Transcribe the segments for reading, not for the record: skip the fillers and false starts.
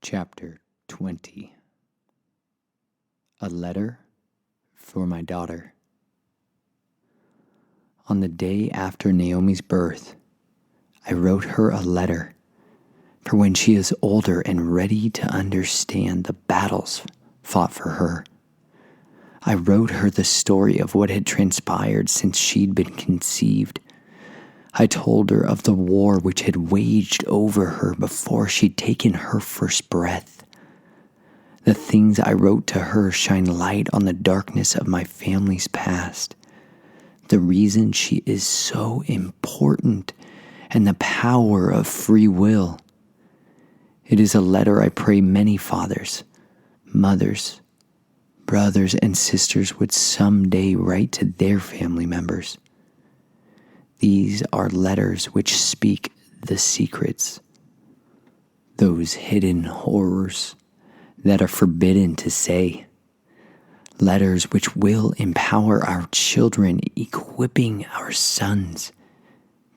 Chapter 20. A Letter for My Daughter. On the day after Naomi's birth, I wrote her a letter for when she is older and ready to understand the battles fought for her. I wrote her the story of what had transpired since she'd been conceived. I told her of the war which had waged over her before she'd taken her first breath. The things I wrote to her shine light on the darkness of my family's past, the reason she is so important, and the power of free will. It is a letter I pray many fathers, mothers, brothers, and sisters would someday write to their family members. These are letters which speak the secrets, those hidden horrors that are forbidden to say. Letters which will empower our children, equipping our sons,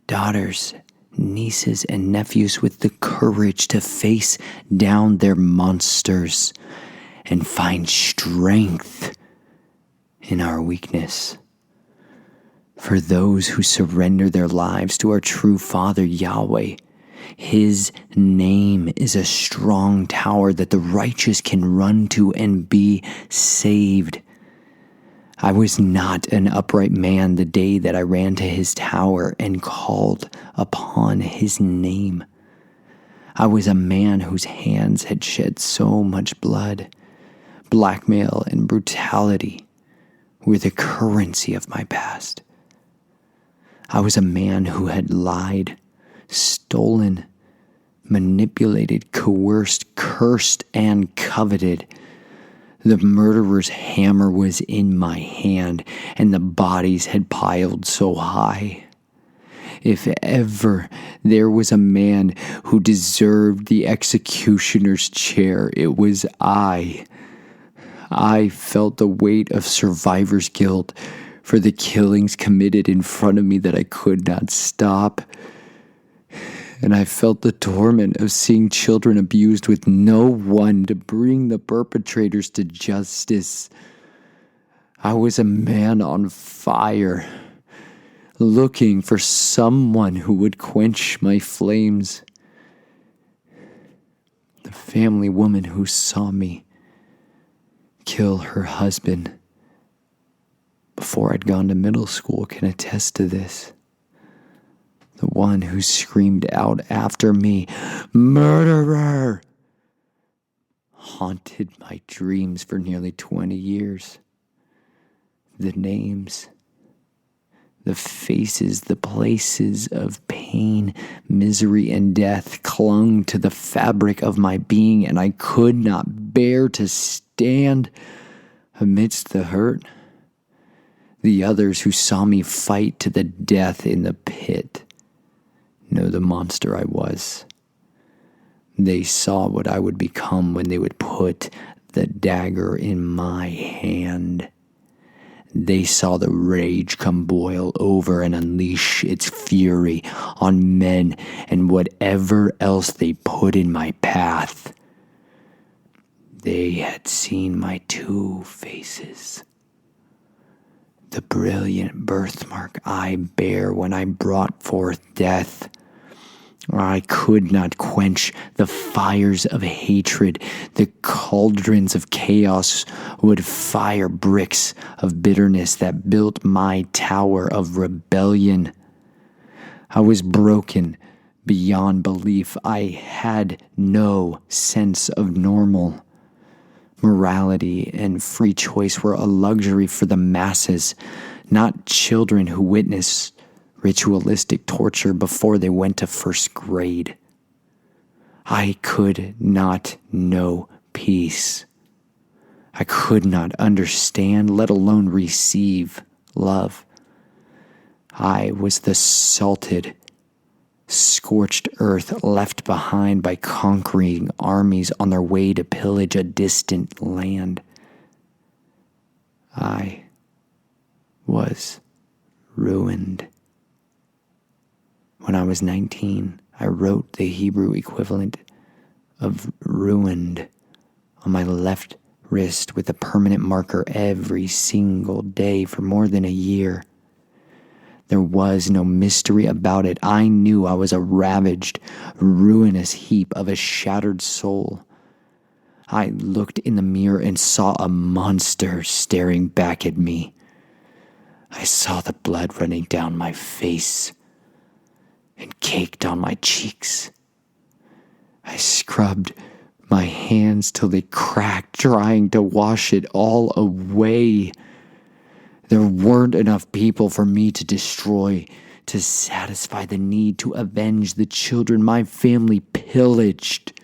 daughters, nieces, and nephews with the courage to face down their monsters and find strength in our weakness. For those who surrender their lives to our true Father Yahweh, His name is a strong tower that the righteous can run to and be saved. I was not an upright man the day that I ran to His tower and called upon His name. I was a man whose hands had shed so much blood. Blackmail and brutality were the currency of my past. I was a man who had lied, stolen, manipulated, coerced, cursed, and coveted. The murderer's hammer was in my hand, and the bodies had piled so high. If ever there was a man who deserved the executioner's chair, it was I. I felt the weight of survivor's guilt for the killings committed in front of me that I could not stop. And I felt the torment of seeing children abused with no one to bring the perpetrators to justice. I was a man on fire, looking for someone who would quench my flames. The family woman who saw me kill her husband before I'd gone to middle school can attest to this. The one who screamed out after me, "Murderer!" haunted my dreams for nearly 20 years. The names, the faces, the places of pain, misery, and death clung to the fabric of my being, and I could not bear to stand amidst the hurt. The others who saw me fight to the death in the pit know the monster I was. They saw what I would become when they would put the dagger in my hand. They saw the rage come boil over and unleash its fury on men and whatever else they put in my path. They had seen my two faces. The brilliant birthmark I bear when I brought forth death. I could not quench the fires of hatred. The cauldrons of chaos would fire bricks of bitterness that built my tower of rebellion. I was broken beyond belief. I had no sense of normal. Morality and free choice were a luxury for the masses, not children who witnessed ritualistic torture before they went to first grade. I could not know peace. I could not understand, let alone receive, love. I was the salted, scorched earth left behind by conquering armies on their way to pillage a distant land. I was ruined. When I was 19, I wrote the Hebrew equivalent of ruined on my left wrist with a permanent marker every single day for more than a year. There was no mystery about it. I knew I was a ravaged, ruinous heap of a shattered soul. I looked in the mirror and saw a monster staring back at me. I saw the blood running down my face and caked on my cheeks. I scrubbed my hands till they cracked, trying to wash it all away. There weren't enough people for me to destroy, to satisfy the need to avenge the children my family pillaged.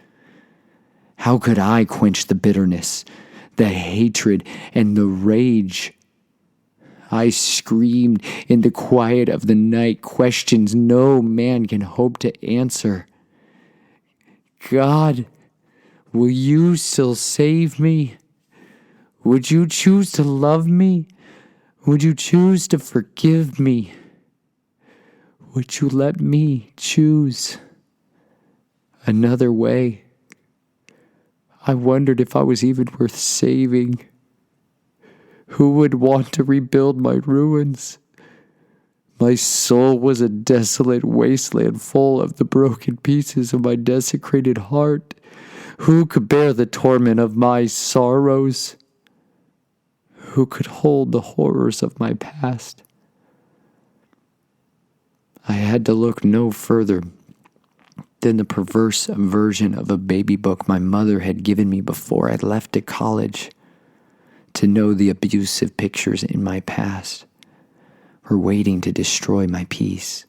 How could I quench the bitterness, the hatred, and the rage? I screamed in the quiet of the night, questions no man can hope to answer. God, will you still save me? Would you choose to love me? Would you choose to forgive me? Would you let me choose another way? I wondered if I was even worth saving. Who would want to rebuild my ruins? My soul was a desolate wasteland full of the broken pieces of my desecrated heart. Who could bear the torment of my sorrows? Who could hold the horrors of my past? I had to look no further than the perverse version of a baby book my mother had given me before I left to college to know the abusive pictures in my past were waiting to destroy my peace.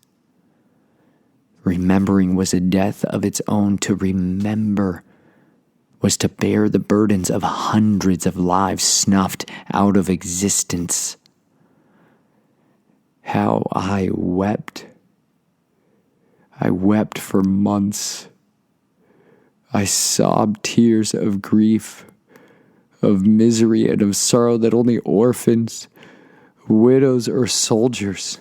Remembering was a death of its own. To remember was to bear the burdens of hundreds of lives snuffed out of existence. How I wept. I wept for months. I sobbed tears of grief, of misery, and of sorrow that only orphans, widows, or soldiers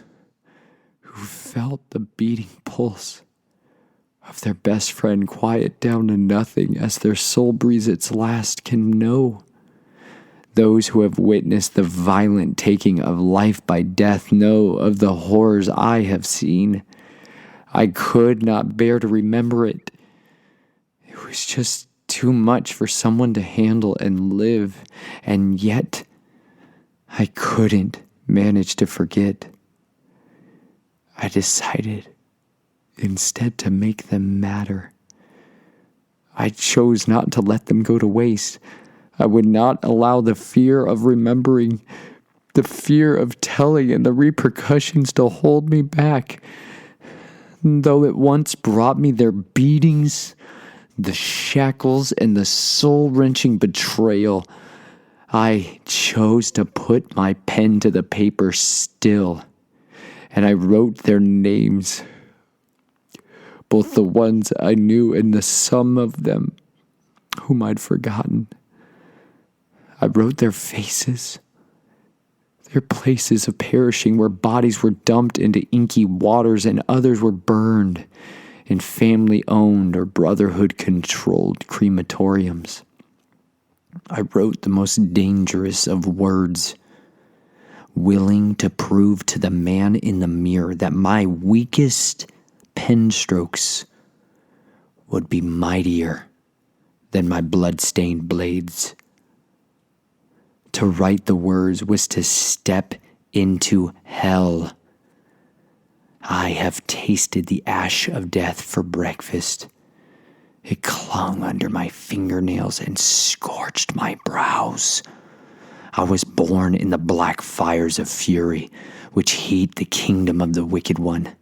who felt the beating pulse of their best friend quiet down to nothing as their soul breathes its last can know. Those who have witnessed the violent taking of life by death know of the horrors I have seen. I could not bear to remember it. It was just too much for someone to handle and live, and yet I couldn't manage to forget. I decided instead to make them matter. I chose not to let them go to waste. I would not allow the fear of remembering, the fear of telling, and the repercussions to hold me back. Though it once brought me their beatings, the shackles, and the soul-wrenching betrayal, I chose to put my pen to the paper still, and I wrote their names, both the ones I knew and the some of them whom I'd forgotten. I wrote their faces, their places of perishing where bodies were dumped into inky waters and others were burned in family-owned or brotherhood-controlled crematoriums. I wrote the most dangerous of words, willing to prove to the man in the mirror that my weakest pen strokes would be mightier than my blood-stained blades. To write the words was to step into hell. I have tasted the ash of death for breakfast. It clung under my fingernails and scorched my brows. I was born in the black fires of fury, which heat the kingdom of the wicked one.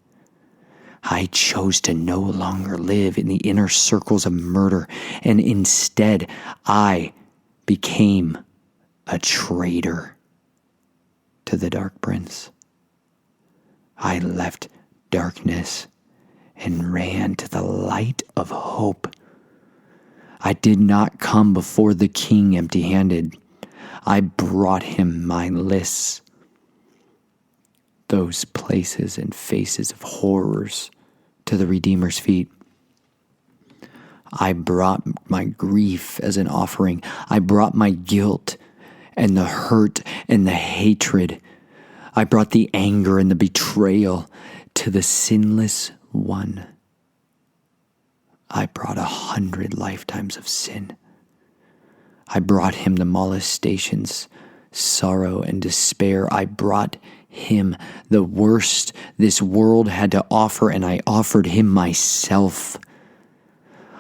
I chose to no longer live in the inner circles of murder, and instead I became a traitor to the Dark Prince. I left darkness and ran to the light of hope. I did not come before the king empty-handed. I brought him my lists, those places and faces of horrors, to the Redeemer's feet. I brought my grief as an offering. I brought my guilt and the hurt and the hatred. I brought the anger and the betrayal to the sinless one. I brought 100 lifetimes of sin. I brought him the molestations, sorrow, and despair. I brought him the worst this world had to offer, and I offered him myself.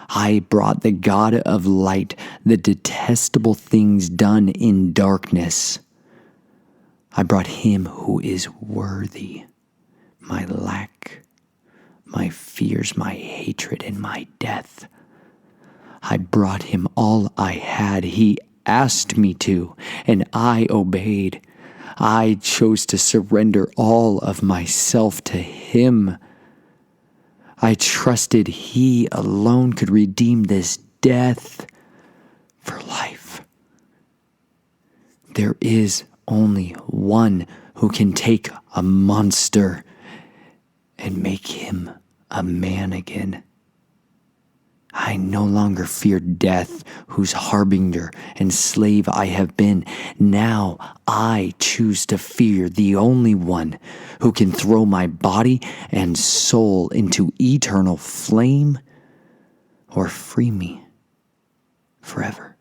I brought the God of light, the detestable things done in darkness. I brought him who is worthy, my lack, my fears, my hatred, and my death. I brought him all I had. He asked me to, and I obeyed. I chose to surrender all of myself to him. I trusted he alone could redeem this death for life. There is only one who can take a monster and make him a man again. I no longer fear death, whose harbinger and slave I have been. Now I choose to fear the only one who can throw my body and soul into eternal flame or free me forever.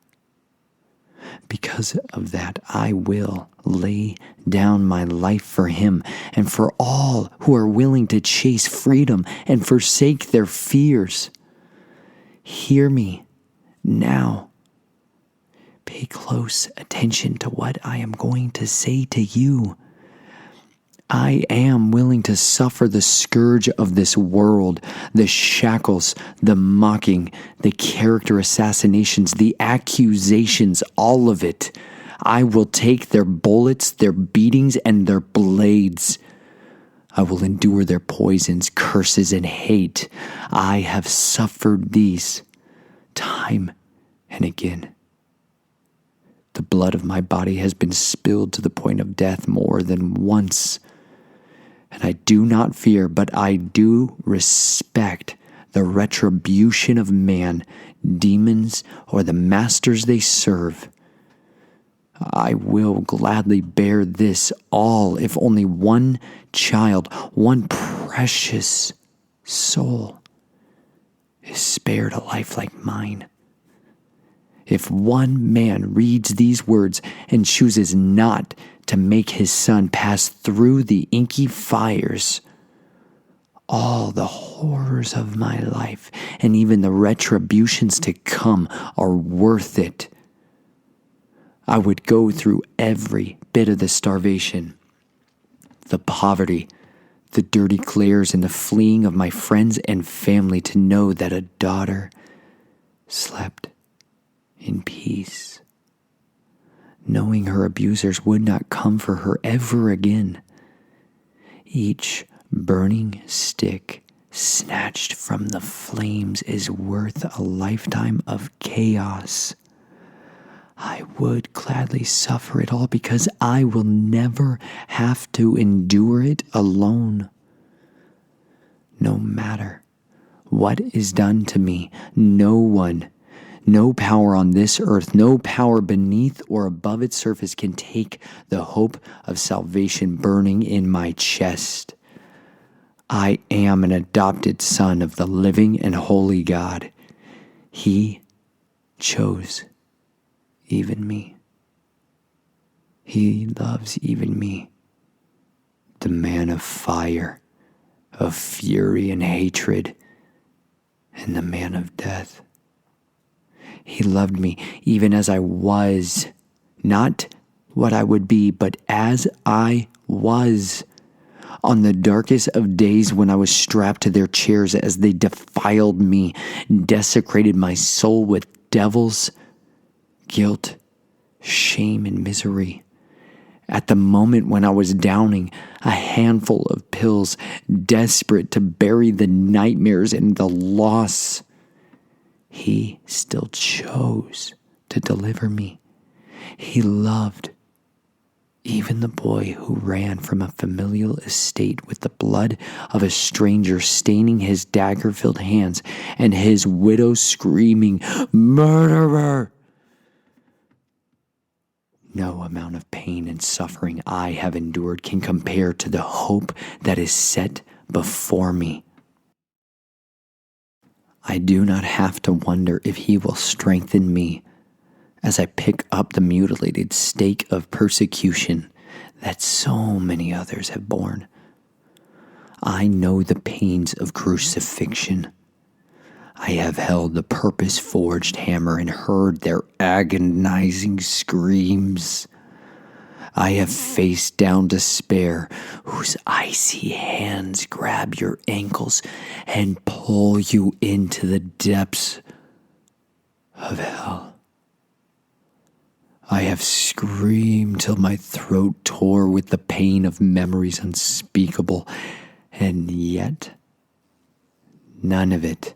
Because of that, I will lay down my life for him and for all who are willing to chase freedom and forsake their fears. Hear me now. Pay close attention to what I am going to say to you. I am willing to suffer the scourge of this world, the shackles, the mocking, the character assassinations, the accusations, all of it. I will take their bullets, their beatings, and their blades. I will endure their poisons, curses, and hate. I have suffered these time and again. The blood of my body has been spilled to the point of death more than once. And I do not fear, but I do respect the retribution of man, demons, or the masters they serve. I will gladly bear this all if only one child, one precious soul is spared a life like mine. If one man reads these words and chooses not to make his son pass through the inky fires, all the horrors of my life and even the retributions to come are worth it. I would go through every bit of the starvation, the poverty, the dirty glares, and the fleeing of my friends and family to know that a daughter slept in peace, knowing her abusers would not come for her ever again. Each burning stick snatched from the flames is worth a lifetime of chaos. I would gladly suffer it all because I will never have to endure it alone. No matter what is done to me, no one, no power on this earth, no power beneath or above its surface can take the hope of salvation burning in my chest. I am an adopted son of the living and holy God. He chose even me. He loves even me, the man of fire, of fury and hatred, and the man of death. He loved me even as I was, not what I would be, but as I was. On the darkest of days when I was strapped to their chairs as they defiled me, desecrated my soul with devils, guilt, shame, and misery. At the moment when I was downing a handful of pills, desperate to bury the nightmares and the loss, he still chose to deliver me. He loved even the boy who ran from a familial estate with the blood of a stranger staining his dagger-filled hands and his widow screaming, "Murderer!" No amount of pain and suffering I have endured can compare to the hope that is set before me. I do not have to wonder if he will strengthen me as I pick up the mutilated stake of persecution that so many others have borne. I know the pains of crucifixion. I have held the purpose-forged hammer and heard their agonizing screams. I have faced down despair, whose icy hands grab your ankles and pull you into the depths of hell. I have screamed till my throat tore with the pain of memories unspeakable, and yet none of it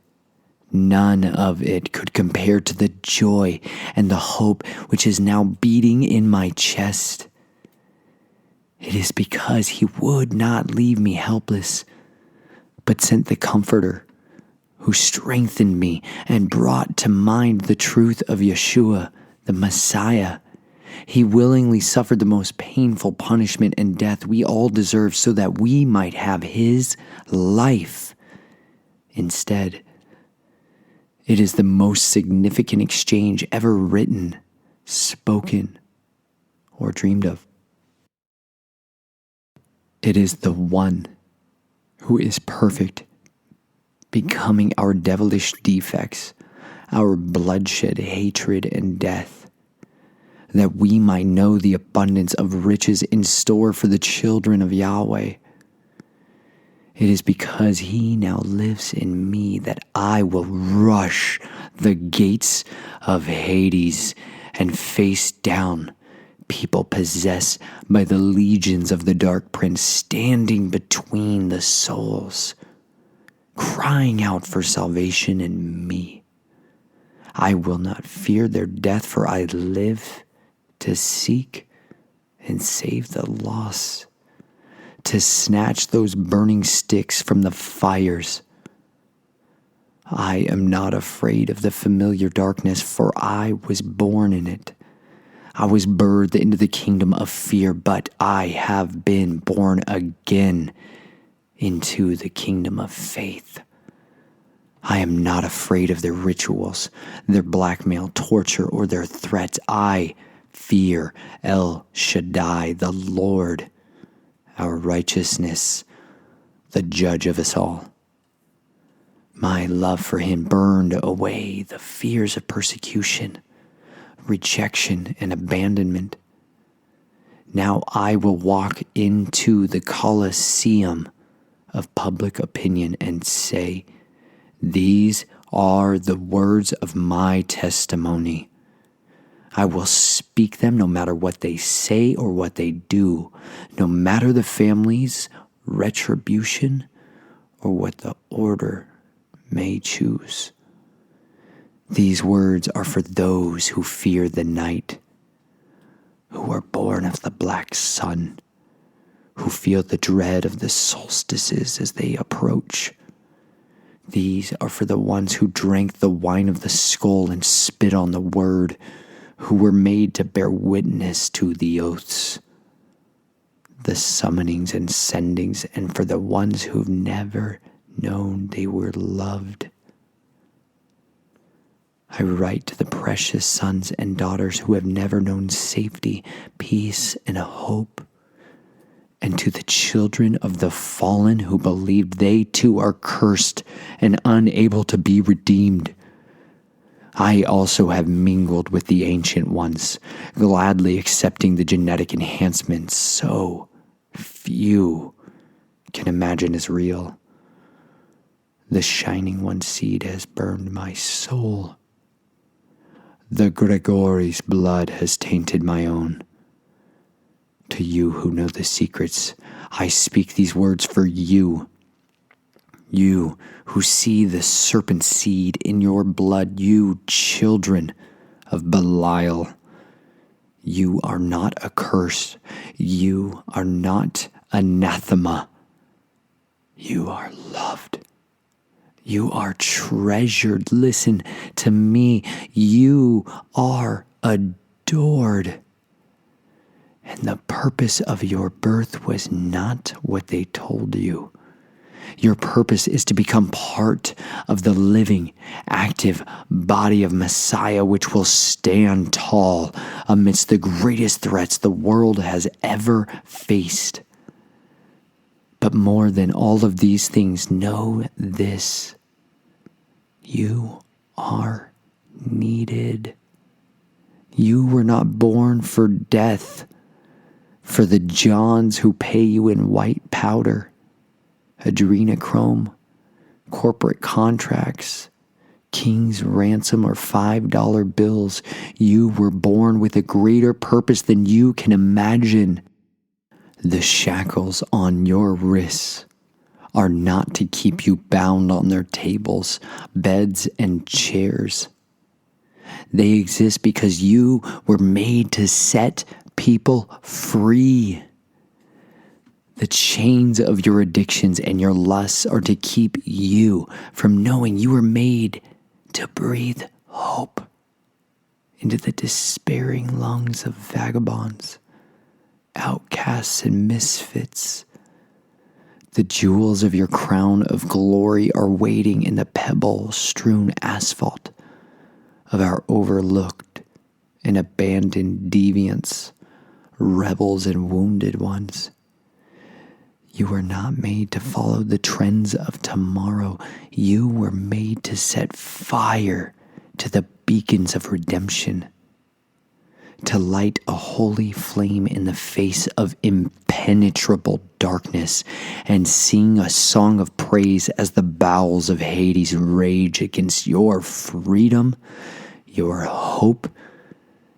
could compare to the joy and the hope which is now beating in my chest. It is because he would not leave me helpless, but sent the Comforter, who strengthened me and brought to mind the truth of Yeshua, the Messiah. He willingly suffered the most painful punishment and death we all deserve so that we might have his life instead. It is the most significant exchange ever written, spoken, or dreamed of. It is the one who is perfect, becoming our devilish defects, our bloodshed, hatred, and death, that we might know the abundance of riches in store for the children of Yahweh. It is because he now lives in me that I will rush the gates of Hades and face down people possessed by the legions of the Dark Prince, standing between the souls, crying out for salvation in me. I will not fear their death, for I live to seek and save the lost, to snatch those burning sticks from the fires. I am not afraid of the familiar darkness, for I was born in it. I was birthed into the kingdom of fear, but I have been born again into the kingdom of faith. I am not afraid of their rituals, their blackmail, torture, or their threats. I fear El Shaddai, the Lord, our righteousness, the judge of us all. My love for him burned away the fears of persecution, rejection, and abandonment. Now I will walk into the Colosseum of public opinion and say, "These are the words of my testimony." I will speak them no matter what they say or what they do, no matter the family's retribution or what the order may choose. These words are for those who fear the night, who are born of the black sun, who feel the dread of the solstices as they approach. These are for the ones who drank the wine of the skull and spit on the word, who were made to bear witness to the oaths, the summonings and sendings, and for the ones who've never known they were loved. I write to the precious sons and daughters who have never known safety, peace, and hope, and to the children of the fallen who believe they too are cursed and unable to be redeemed. I also have mingled with the ancient ones, gladly accepting the genetic enhancements so few can imagine is real. The Shining One seed has burned my soul. The Gregori's blood has tainted my own. To you who know the secrets, I speak these words for you. You who see the serpent seed in your blood, you children of Belial. You are not a curse. You are not anathema. You are loved. You are treasured. Listen to me. You are adored. And the purpose of your birth was not what they told you. Your purpose is to become part of the living, active body of Messiah, which will stand tall amidst the greatest threats the world has ever faced. But more than all of these things, know this: you are needed. You were not born for death, for the Johns who pay you in white powder, adrenochrome, corporate contracts, king's ransom, or $5 bills. You were born with a greater purpose than you can imagine. The shackles on your wrists are not to keep you bound on their tables, beds, and chairs. They exist because you were made to set people free. The chains of your addictions and your lusts are to keep you from knowing you were made to breathe hope into the despairing lungs of vagabonds, outcasts, and misfits. The jewels of your crown of glory are waiting in the pebble-strewn asphalt of our overlooked and abandoned deviants, rebels, and wounded ones. You were not made to follow the trends of tomorrow. You were made to set fire to the beacons of redemption, to light a holy flame in the face of impenetrable darkness, and sing a song of praise as the bowels of Hades rage against your freedom, your hope,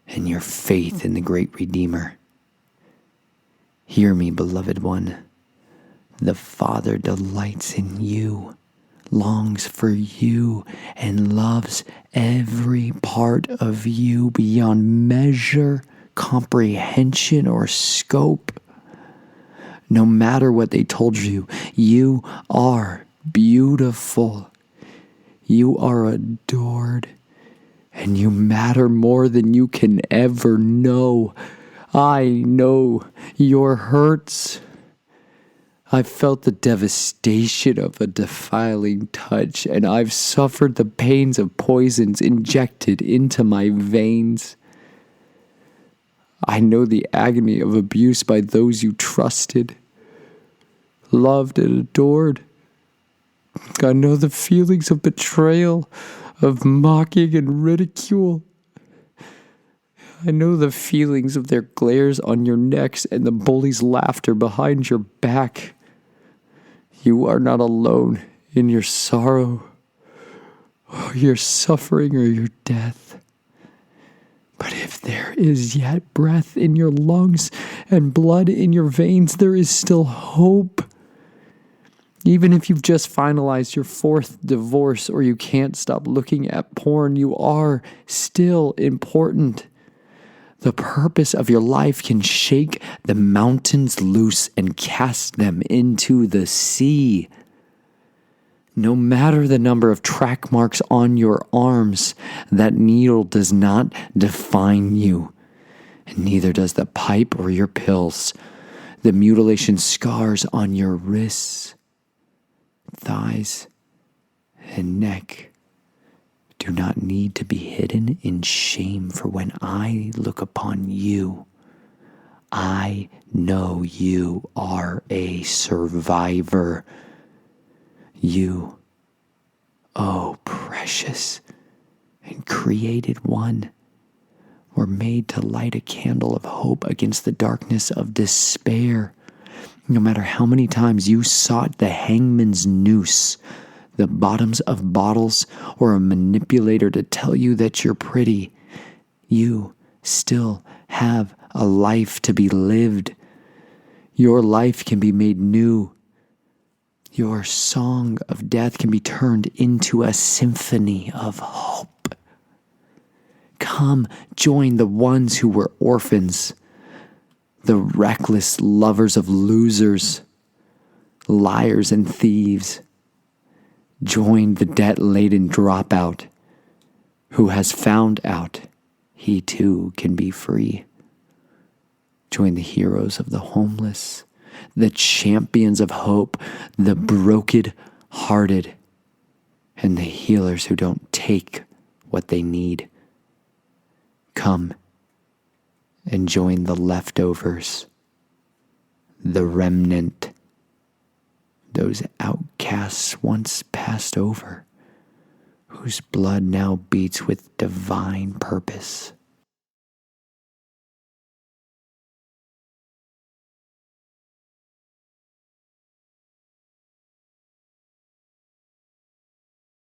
and your faith in the great Redeemer. Hear me, beloved one. The Father delights in you, longs for you, and loves every part of you beyond measure, comprehension, or scope. No matter what they told you, you are beautiful. You are adored. And you matter more than you can ever know. I know your hurts. I've felt the devastation of a defiling touch, and I've suffered the pains of poisons injected into my veins. I know the agony of abuse by those you trusted, loved, and adored. I know the feelings of betrayal, of mocking and ridicule. I know the feelings of their glares on your necks and the bully's laughter behind your back. You are not alone in your sorrow, or your suffering, or your death. But if there is yet breath in your lungs and blood in your veins, there is still hope. Even if you've just finalized your 4th divorce or you can't stop looking at porn, you are still important. The purpose of your life can shake the mountains loose and cast them into the sea. No matter the number of track marks on your arms, that needle does not define you, and neither does the pipe or your pills. The mutilation scars on your wrists, thighs, and neck do not need to be hidden in shame, for when I look upon you, I know you are a survivor. You, oh precious and created one, were made to light a candle of hope against the darkness of despair. No matter how many times you sought the hangman's noose, the bottoms of bottles, or a manipulator to tell you that you're pretty, you still have a life to be lived. Your life can be made new. Your song of death can be turned into a symphony of hope. Come, join the ones who were orphans, the reckless lovers of losers, liars and thieves. Join the debt-laden dropout who has found out he too can be free. Join the heroes of the homeless, the champions of hope, the broken-hearted, and the healers who don't take what they need. Come and join the leftovers, the remnant, those outcasts once passed over, whose blood now beats with divine purpose.